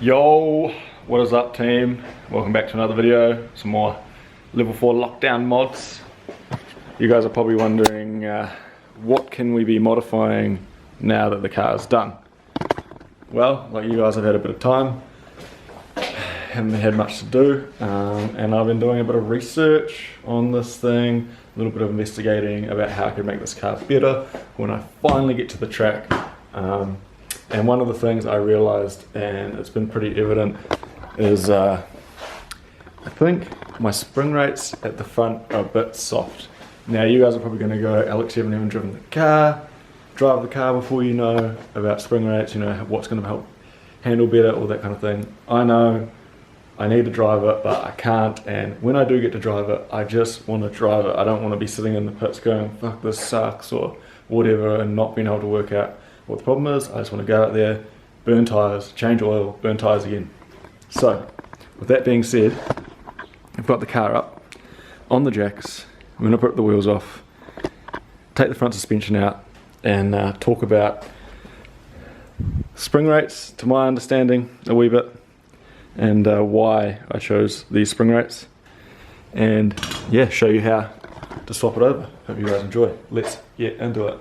Yo, what is up team? Welcome back to another video, some more level 4 lockdown mods. You guys are probably wondering what can we be modifying now that the car is done? Well, like you guys have had a bit of time, haven't had much to do, and I've been doing a bit of research on this thing, a little bit of investigating about how I could make this car better when I finally get to the track. And one of the things I realized, and it's been pretty evident, is I think my spring rates at the front are a bit soft. Now you guys are probably going to go, Alex, you haven't even driven the car, drive the car before you know about spring rates, you know what's going to help handle better, all that kind of thing. I know I need to drive it, but I can't, and when I do get to drive it, I just want to drive it. I don't want to be sitting in the pits going, fuck, this sucks, or whatever, and not being able to work out what the problem is. I just want to go out there, burn tyres, change oil, burn tyres again. So, with that being said, I've got the car up on the jacks. I'm going to put the wheels off, take the front suspension out, and talk about spring rates, to my understanding, a wee bit, and why I chose these spring rates, and yeah, show you how to swap it over. Hope you guys enjoy. Let's get into it.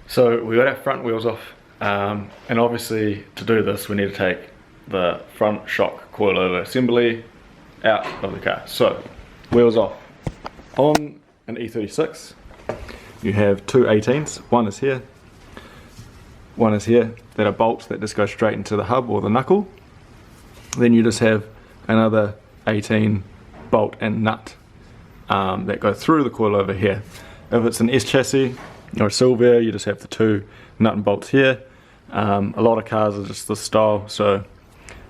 So we got our front wheels off, and obviously to do this we need to take the front shock coilover assembly out of the car. So wheels off. On an E36 you have two 18s, one is here, one is here, that are bolts that just go straight into the hub or the knuckle. Then you just have another 18 bolt and nut that go through the coilover here. If it's an S chassis or a Silver, you just have the two nut and bolts here. A lot of cars are just this style, so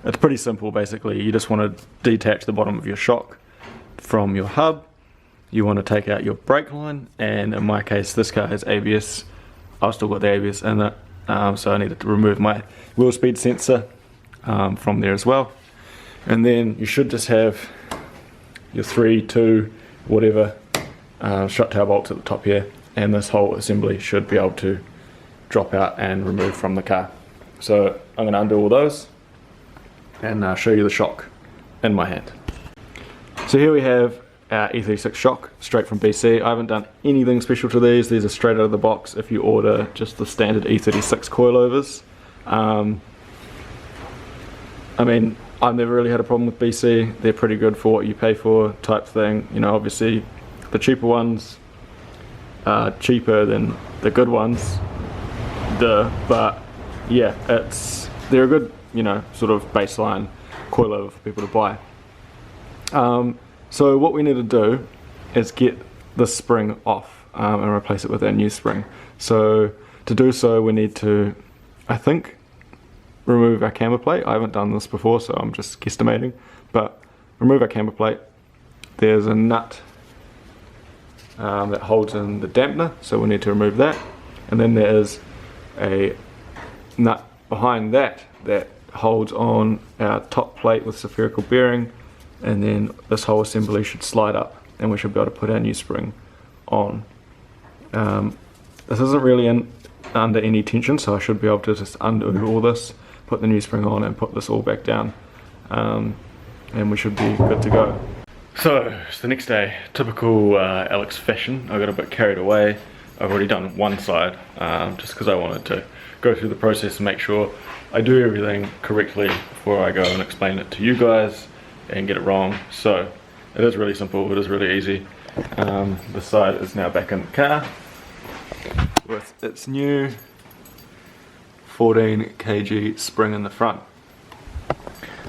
it's pretty simple basically. You just want to detach the bottom of your shock from your hub. You want to take out your brake line, and in my case this car has ABS. I've still got the ABS in it, so I needed to remove my wheel speed sensor from there as well. And then you should just have your 3, 2, whatever strut tail bolts at the top here, and this whole assembly should be able to drop out and remove from the car. So I'm going to undo all those and show you the shock in my hand. So here we have our E36 shock straight from BC. I haven't done anything special to these. These are straight out of the box if you order just the standard E36 coilovers. I mean, I've never really had a problem with BC. They're pretty good for what you pay for type thing. You know, obviously the cheaper ones cheaper than the good ones, but yeah, they're a good, you know, sort of baseline coilover for people to buy. So what we need to do is get the spring off and replace it with our new spring. So to do so we need to, I think, remove our camber plate. I haven't done this before, so I'm just guesstimating, but remove our camber plate. There's a nut that holds in the dampener, so we need to remove that, and then there is a nut behind that that holds on our top plate with spherical bearing, and then this whole assembly should slide up and we should be able to put our new spring on. This isn't really under any tension, so I should be able to just undo all this, put the new spring on and put this all back down, and we should be good to go. So it's the next day, typical Alex fashion. I got a bit carried away. I've already done one side just because I wanted to go through the process and make sure I do everything correctly before I go and explain it to you guys and get it wrong. So it is really simple, it is really easy. The side is now back in the car with its new 14 kg spring in the front.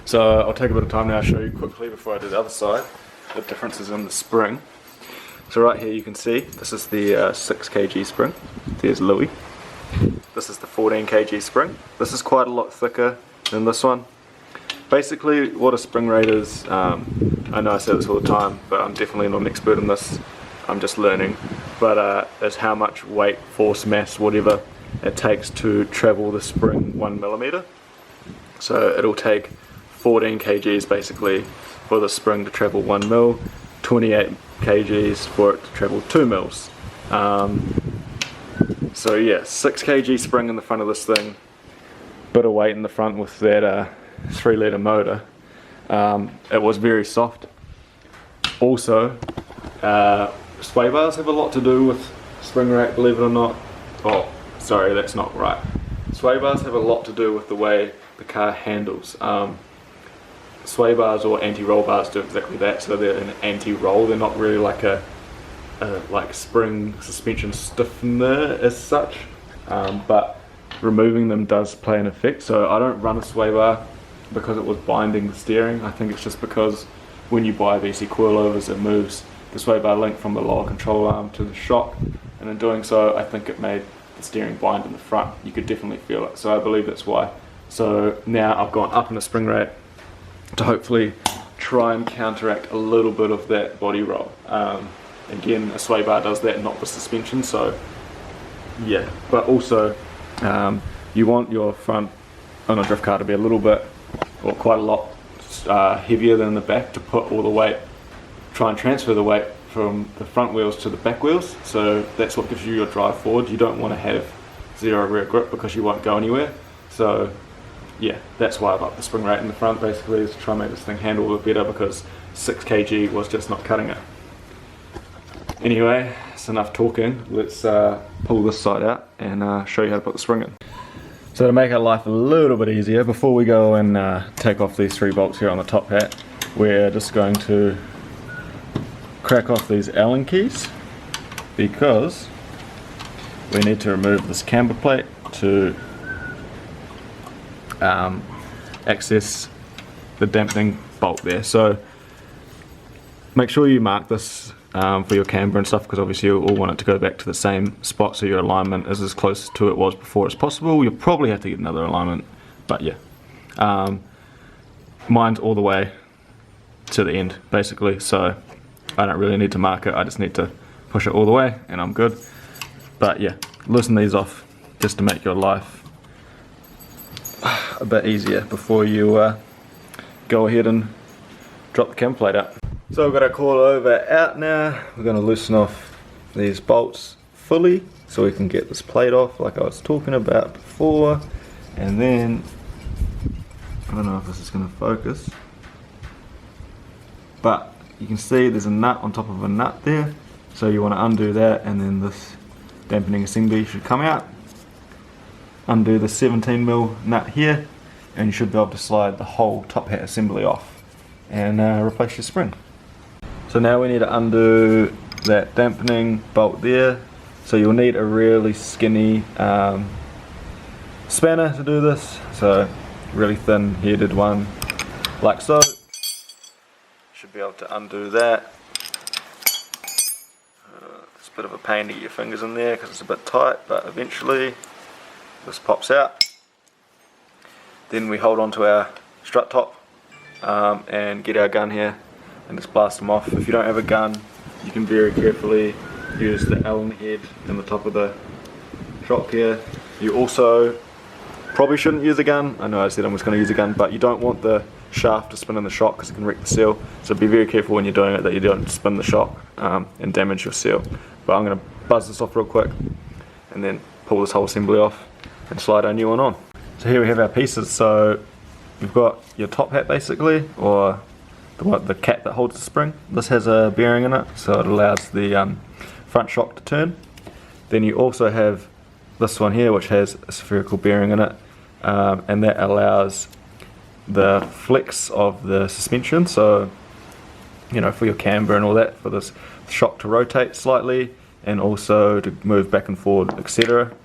So I'll take a bit of time now to show you quickly before I do the other side the differences in the spring. So right here you can see this is the 6 kg spring. There's Louis. This is the 14 kg spring. This is quite a lot thicker than this one. basically what a spring rate is, I know I say this all the time, but I'm definitely not an expert in this, I'm just learning, but is how much weight, force, mass, whatever it takes to travel the spring 1mm. So it'll take 14 kgs basically for the spring to travel 1 mil, 28 kgs for it to travel 2 mils. So yeah, 6 kg spring in the front of this thing, bit of weight in the front with that 3-litre motor. It was very soft. Also, sway bars have a lot to do with spring rate, believe it or not. Oh, sorry, that's not right. Sway bars have a lot to do with the way the car handles. Sway bars or anti-roll bars do exactly that, so they're an anti-roll, they're not really like a like spring suspension stiffener as such, but removing them does play an effect. So I don't run a sway bar because it was binding the steering. I think it's just because when you buy VC coilovers it moves the sway bar link from the lower control arm to the shock, and in doing so I think it made the steering bind in the front. You could definitely feel it, so I believe that's why. So now I've gone up in the spring rate to hopefully try and counteract a little bit of that body roll. Again, a sway bar does that, not the suspension, so yeah. But also, you want your front on a drift car to be a little bit, or quite a lot heavier than the back to put all the weight, try and transfer the weight from the front wheels to the back wheels, so that's what gives you your drive forward. You don't want to have zero rear grip because you won't go anywhere. So yeah, that's why I've upped the spring rate in the front basically, is to try and make this thing handle a bit better, because 6 kg was just not cutting it. Anyway, it's enough talking. Let's pull this side out and show you how to put the spring in. So to make our life a little bit easier, before we go and take off these 3 bolts here on the top hat, we're just going to crack off these Allen keys, because we need to remove this camber plate to access the dampening bolt there. So make sure you mark this for your camber and stuff, because obviously you all want it to go back to the same spot, so your alignment is as close to it was before as possible. You'll probably have to get another alignment, but yeah. Mine's all the way to the end basically, so I don't really need to mark it, I just need to push it all the way and I'm good. But yeah, loosen these off just to make your life a bit easier before you go ahead and drop the camber plate out. So we've got our coilover out now. We're going to loosen off these bolts fully so we can get this plate off like I was talking about before. And then, I don't know if this is going to focus, but you can see there's a nut on top of a nut there. So you want to undo that, and then this dampening assembly should come out. Undo the 17mm nut here, and you should be able to slide the whole top hat assembly off and replace your spring. So now we need to undo that dampening bolt there. So you'll need a really skinny spanner to do this. So really thin headed one like so. Should be able to undo that. It's a bit of a pain to get your fingers in there because it's a bit tight, but eventually this pops out. Then we hold on to our strut top and get our gun here and just blast them off. If you don't have a gun, you can very carefully use the Allen head in the top of the shock here. You also probably shouldn't use a gun. I know I said I'm just going to use a gun, but you don't want the shaft to spin in the shock because it can wreck the seal. So be very careful when you're doing it that you don't spin the shock and damage your seal. But I'm going to buzz this off real quick and then pull this whole assembly off and slide our new one on. So here we have our pieces. So you've got your top hat basically, or the cap that holds the spring. This has a bearing in it, so it allows the front shock to turn. Then you also have this one here, which has a spherical bearing in it, and that allows the flex of the suspension, so you know, for your camber and all that, for this shock to rotate slightly and also to move back and forward, etc.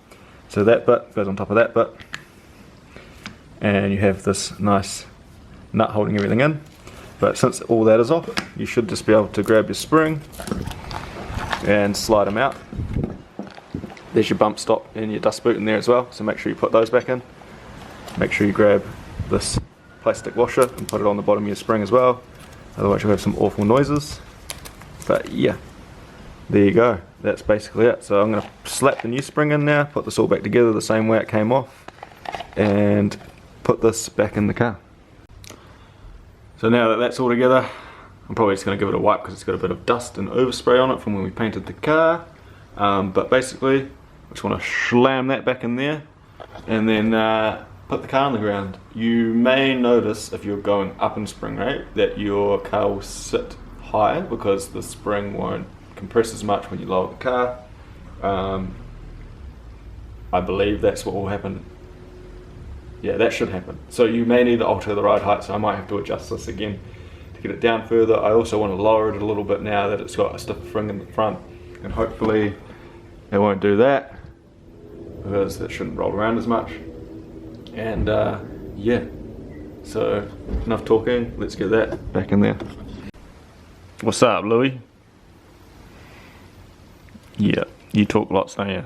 So that bit goes on top of that bit, and you have this nice nut holding everything in. But since all that is off, you should just be able to grab your spring and slide them out. There's your bump stop and your dust boot in there as well, so make sure you put those back in. Make sure you grab this plastic washer and put it on the bottom of your spring as well. Otherwise you'll have some awful noises. But yeah, there you go. That's basically it. So I'm going to slap the new spring in now, put this all back together the same way it came off, and put this back in the car. So now that that's all together, I'm probably just going to give it a wipe because it's got a bit of dust and overspray on it from when we painted the car. But basically, I just want to slam that back in there and then put the car on the ground. You may notice if you're going up in spring rate that your car will sit higher because the spring won't compress as much when you lower the car. I believe that's what will happen. Yeah, that should happen. So you may need to alter the ride height, so I might have to adjust this again to get it down further. I also want to lower it a little bit now that it's got a stiffer spring in the front, and hopefully it won't do that because it shouldn't roll around as much. And yeah, so enough talking, let's get that back in there. What's up, Louis? Yeah, you talk lots, don't you?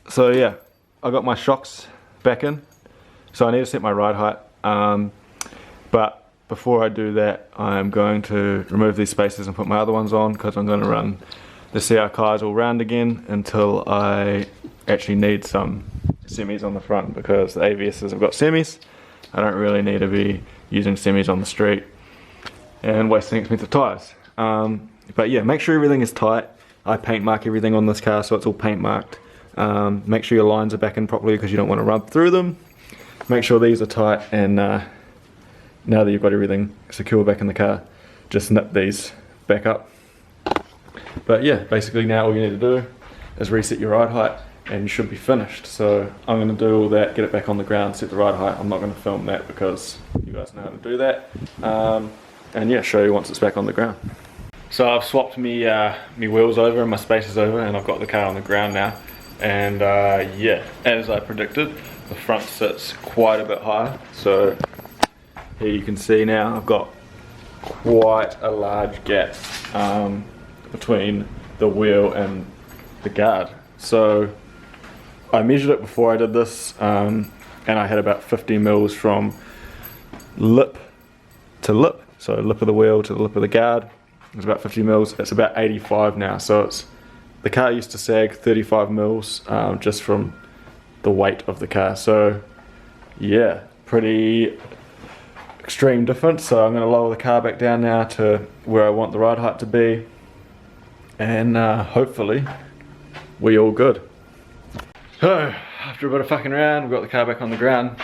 So yeah, I got my shocks back in, so I need to set my ride height, but before I do that I'm going to remove these spacers and put my other ones on because I'm going to run the CR cars all round again until I actually need some semis on the front, because the AVSs have got semis. I don't really need to be using semis on the street and wasting expensive tyres. But yeah, make sure everything is tight. I paint mark everything on this car so it's all paint marked. Make sure your lines are back in properly because you don't want to rub through them. Make sure these are tight, and now that you've got everything secure back in the car, just nip these back up. But yeah, basically now all you need to do is reset your ride height and you should be finished. So I'm going to do all that, get it back on the ground, set the ride height. I'm not going to film that because you guys know how to do that. And yeah, show you once it's back on the ground. So I've swapped me wheels over and my spacers over, and I've got the car on the ground now. And yeah, as I predicted, the front sits quite a bit higher. So here you can see now I've got quite a large gap between the wheel and the guard. So I measured it before I did this, and I had about 50 mils from lip to lip. So lip of the wheel to the lip of the guard. It's about 50 mils. It's about 85 now. So it's, the car used to sag 35 mils just from the weight of the car. So yeah, pretty extreme difference. So I'm going to lower the car back down now to where I want the ride height to be, and hopefully we all good. So after a bit of fucking around, we've got the car back on the ground.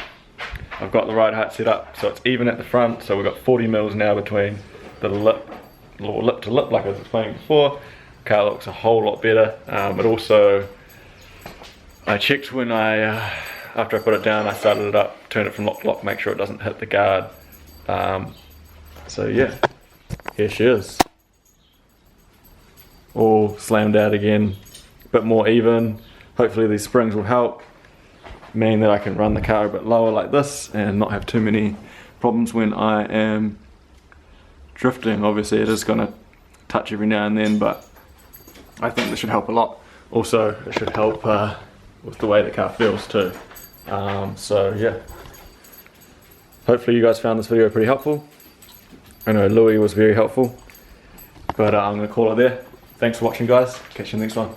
I've got the ride height set up so it's even at the front. So we've got 40 mils now between the lip to lip, like I was explaining before. Car looks a whole lot better, but also I checked when after I put it down, I started it up, turned it from lock to lock, make sure it doesn't hit the guard. So yeah, here she is, all slammed out again, a bit more even. Hopefully these springs will help, meaning that I can run the car a bit lower like this and not have too many problems when I am drifting. Obviously it is going to touch every now and then, but I think this should help a lot. Also it should help with the way the car feels too. So yeah, hopefully you guys found this video pretty helpful. I know Louis was very helpful, but I'm going to call it there. Thanks for watching guys, catch you in the next one.